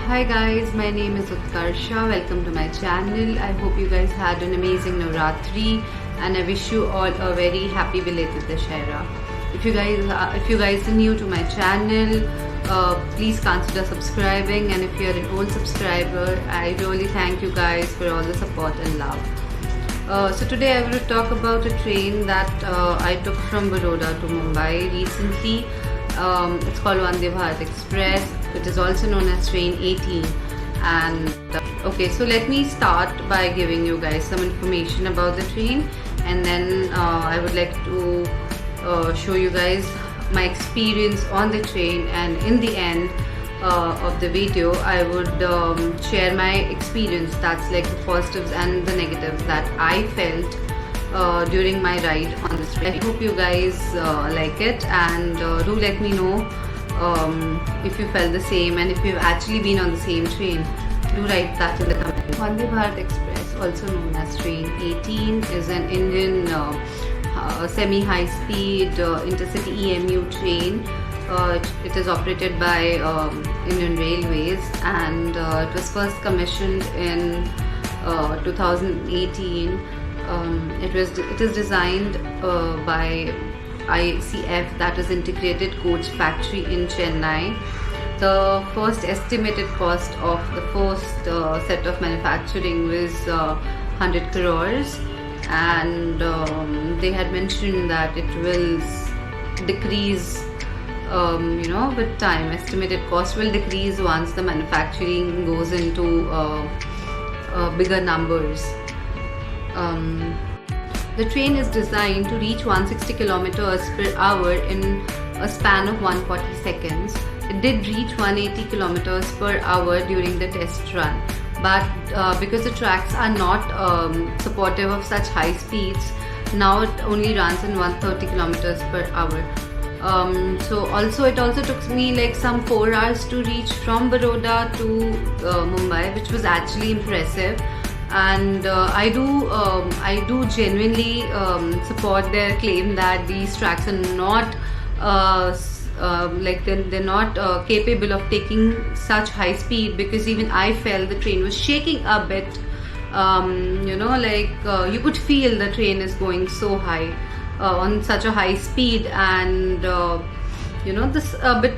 Hi guys, my name is Utkarsha. Welcome to my channel. I hope you guys had an amazing Navratri and I wish you all a very happy belated Dashera. If you guys are new to my channel, please consider subscribing, and if you are an old subscriber, I really thank you guys for all the support and love. So today I will talk about a train that I took from Baroda to Mumbai recently. It's called Vande Bharat Express. It is also known as train 18. And okay, so let me start by giving you guys some information about the train, and then I would like to show you guys my experience on the train, and in the end of the video I would share my experience, that's like the positives and the negatives that I felt during my ride on this train. I hope you guys like it, and do let me know if you felt the same, and if you've actually been on the same train, do write that in the comments. Vande Bharat Express, also known as train 18, is an Indian semi-high-speed intercity EMU train. It is operated by Indian Railways, and it was first commissioned in 2018. It is designed by ICF, that is Integrated Coach Factory in Chennai. The first estimated cost of the first set of manufacturing was 100 crores, and they had mentioned that it will decrease with time. Estimated cost will decrease once the manufacturing goes into bigger numbers. The train is designed to reach 160 kilometers per hour in a span of 140 seconds. It did reach 180 kilometers per hour during the test run, but because the tracks are not supportive of such high speeds, now it only runs in 130 kilometers per hour. So it also took me like some 4 hours to reach from Baroda to Mumbai, which was actually impressive. And I do genuinely support their claim that these tracks are not they're not capable of taking such high speed, because even I felt the train was shaking a bit. You could feel the train is going so high on such a high speed, and this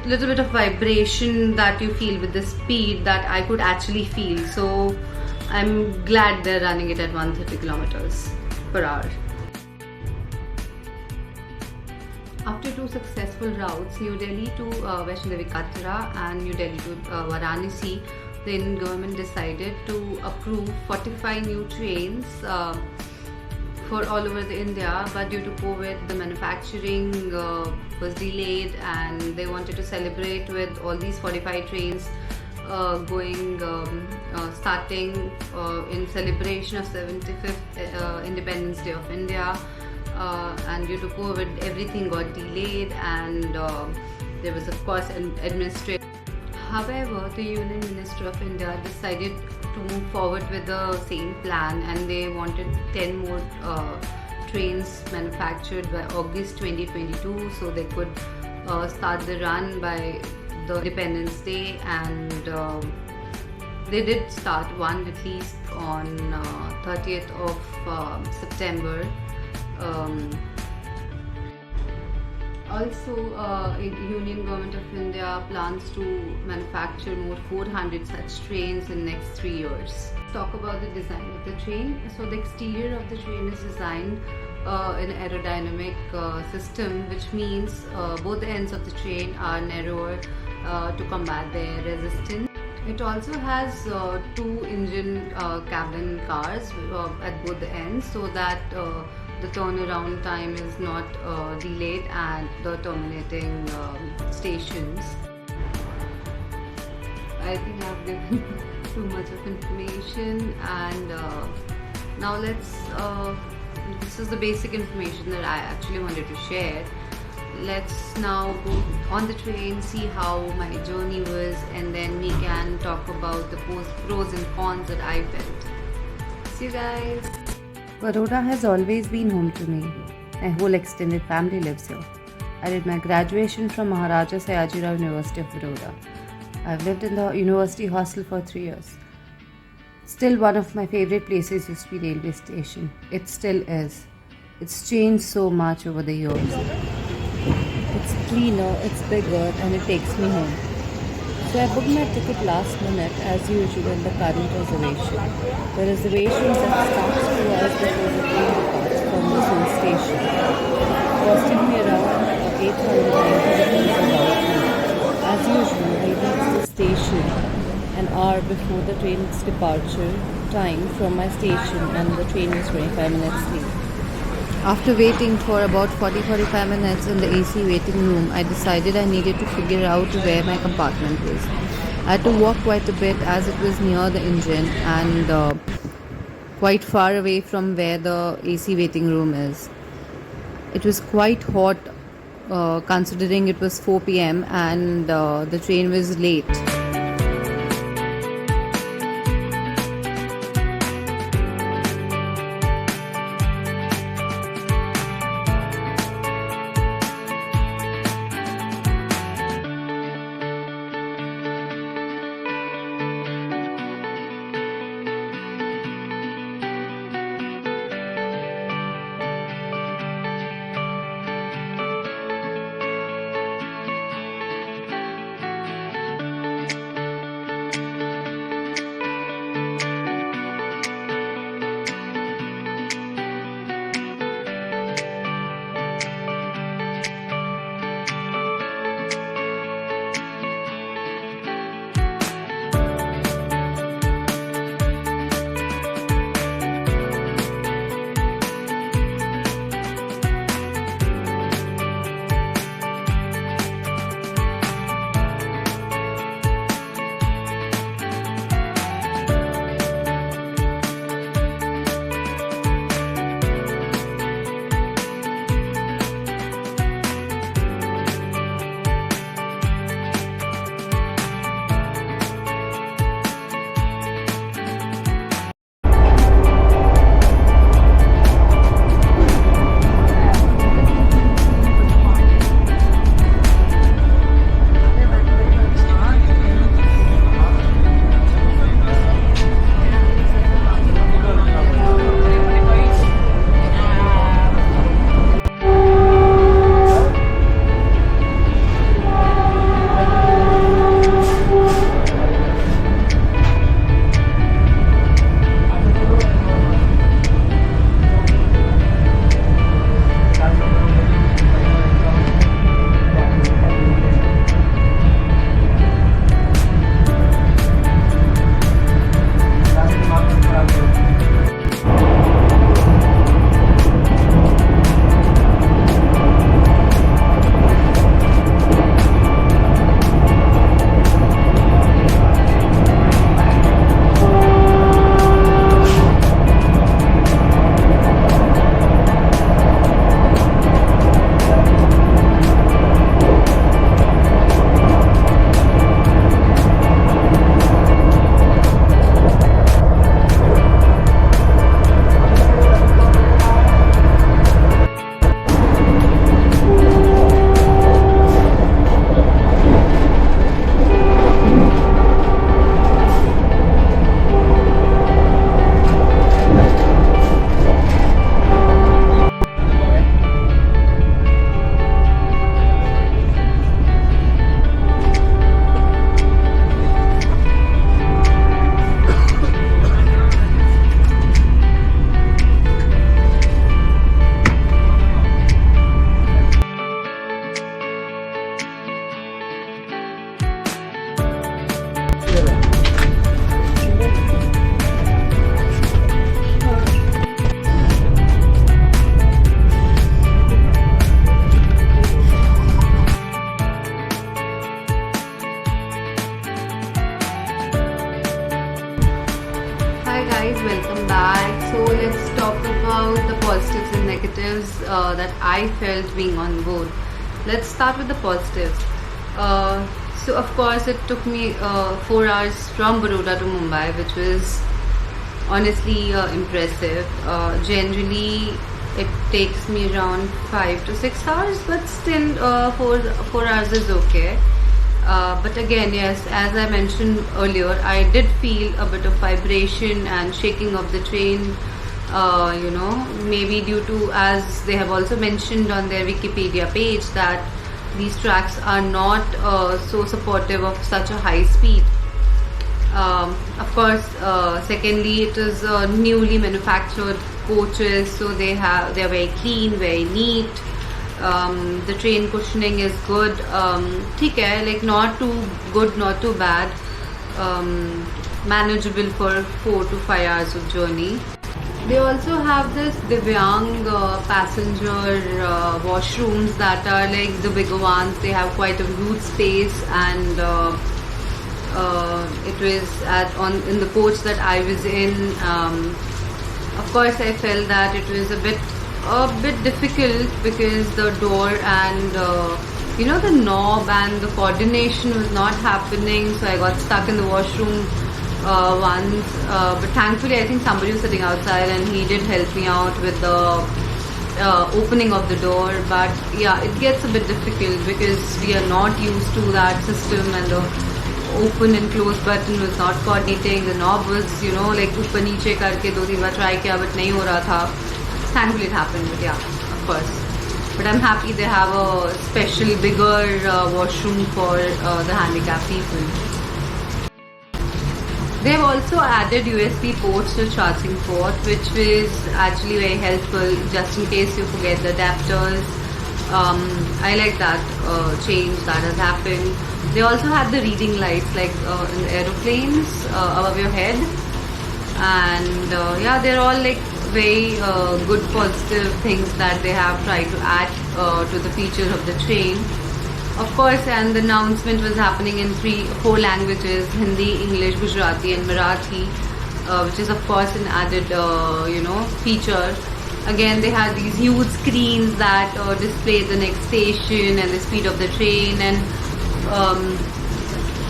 little bit of vibration that you feel with the speed, that I could actually feel. So I'm glad they're running it at 130 kilometers per hour. After 2 successful routes, New Delhi to Vaishno Devi Katra and New Delhi to Varanasi, the Indian government decided to approve 45 new trains for all over the India, but due to COVID, the manufacturing was delayed, and they wanted to celebrate with all these 45 trains starting in celebration of 75th Independence Day of India, and due to COVID everything got delayed, and there was of course an administrative. However, the Union Minister of India decided to move forward with the same plan, and they wanted 10 more trains manufactured by August 2022, so they could start the run by the Independence Day, and they did start one at least on 30th of September. Also, Union Government of India plans to manufacture more 400 such trains in next 3 years. Let's talk about the design of the train. So the exterior of the train is designed in aerodynamic system, which means both the ends of the train are narrower to combat the air resistance. It also has 2 engine cabin cars at both the ends, so that the turnaround time is not delayed at the terminating stations. I think I've given too much of information, and now this is the basic information that I actually wanted to share. Let's now go on the train, see how my journey was, and then we can talk about the pros and cons that I felt. See you guys. Baroda has always been home to me. My whole extended family lives here. I did my graduation from Maharaja Sayajirao University of Baroda. I've lived in the university hostel for 3 years. Still, one of my favorite places used to be railway station. It still is. It's changed so much over the years. It's cleaner, it's bigger, and it takes me home. So I booked my ticket last minute as usual in the current reservation. The reservation that starts 2 hours before the train departs from the same station. Costing me around 890 rupees a round trip. As usual, I reached the station an hour before the train's departure time from my station, and the train was 25 minutes late. After waiting for about 40-45 minutes in the AC waiting room, I decided I needed to figure out where my compartment was. I had to walk quite a bit as it was near the engine and quite far away from where the AC waiting room is. It was quite hot considering it was 4 p.m. and the train was late. Guys, welcome back. So let's talk about the positives and negatives that I felt being on board. Let's start with the positives. So of course it took me 4 hours from Baroda to Mumbai, which was honestly impressive. Generally it takes me around 5 to 6 hours, but still 4 hours is okay. But again, yes, as I mentioned earlier, I did feel a bit of vibration and shaking of the train. Maybe due to, as they have also mentioned on their Wikipedia page, that these tracks are not so supportive of such a high speed. Of course, secondly, it is newly manufactured coaches, so they are very clean, very neat. The train cushioning is good. ठीक है, like not too good, not too bad. Manageable for 4 to 5 hours of journey. They also have this Divyang passenger washrooms that are like the bigger ones. They have quite a huge space, and it was in the coach that I was in. Of course, I felt that it was a bit difficult because the door and the knob and the coordination was not happening. So I got stuck in the washroom once, but thankfully I think somebody was sitting outside and he did help me out with the opening of the door. But yeah, it gets a bit difficult because we are not used to that system, and the open and close button was not coordinating. The knob was like ऊपर नीचे करके 2-3 बार try किया but नहीं हो रहा था. Thankfully it happened, but yeah, of course. But I'm happy they have a special bigger washroom for the handicapped people. They've also added USB ports to charging port, which is actually very helpful just in case you forget the adapters. I like that change that has happened. They also have the reading lights like in the aeroplanes above your head, and yeah, they're all like very good positive things that they have tried to add to the features of the train. Of course, and the announcement was happening in 4 languages: Hindi, English, Gujarati and Marathi, which is of course an added feature. Again, they had these huge screens that display the next station and the speed of the train, and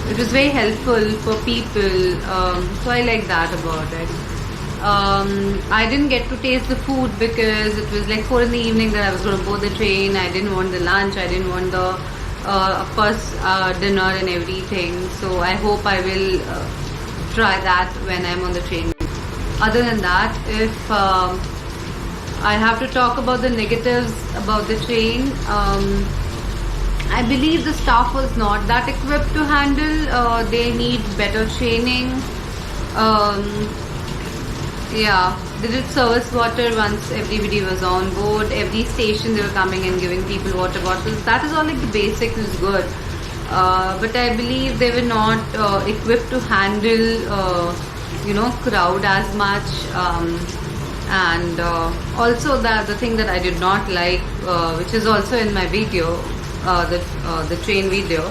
it was very helpful for people. So I like that about it. I didn't get to taste the food because it was like 4 in the evening that I was going to board the train. I didn't want the lunch. I didn't want the, of course, dinner and everything. So I hope I will try that when I'm on the train. Other than that, if I have to talk about the negatives about the train, I believe the staff was not that equipped to handle. They need better training. Yeah, they did service water once everybody was on board. Every station they were coming and giving people water bottles. That is all like the basics is good. But I believe they were not equipped to handle, crowd as much. And also the thing that I did not like, which is also in my video, the train video,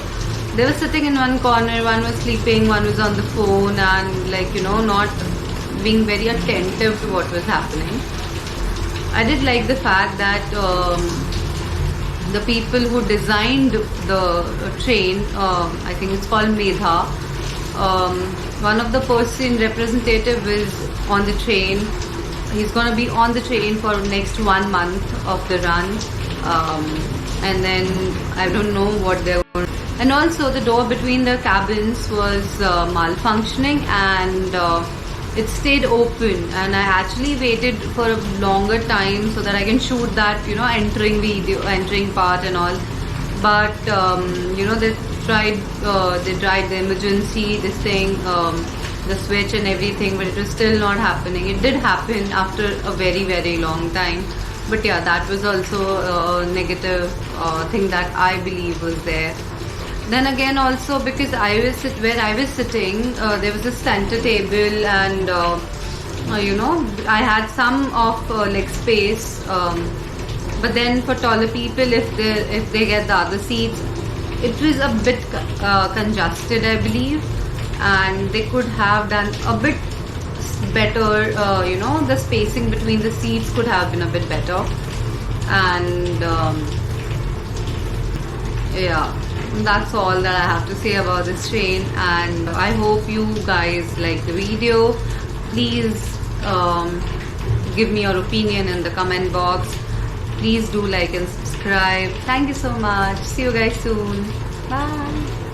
they were sitting in one corner, one was sleeping, one was on the phone, and not being very attentive to what was happening. I did like the fact that the people who designed the train, I think it's called Medha, one of the person representative is on the train. He's going to be on the train for next 1 month of the run, and then I don't know what they're going to. And also the door between the cabins was malfunctioning, and it stayed open, and I actually waited for a longer time so that I can shoot that entering part and all. But they tried the emergency the switch and everything, but it was still not happening. It did happen after a very, very long time, but yeah, that was also a negative thing that I believe was there. Then again, also because where I was sitting, there was a center table, and I had some of leg space. But then for taller people, if they get the other seats, it was a bit congested, I believe, and they could have done a bit better. The spacing between the seats could have been a bit better, and yeah. That's all that I have to say about this train, and I hope you guys like the video. Please give me your opinion in the comment box. Please do like and subscribe. Thank you so much. See you guys soon. Bye.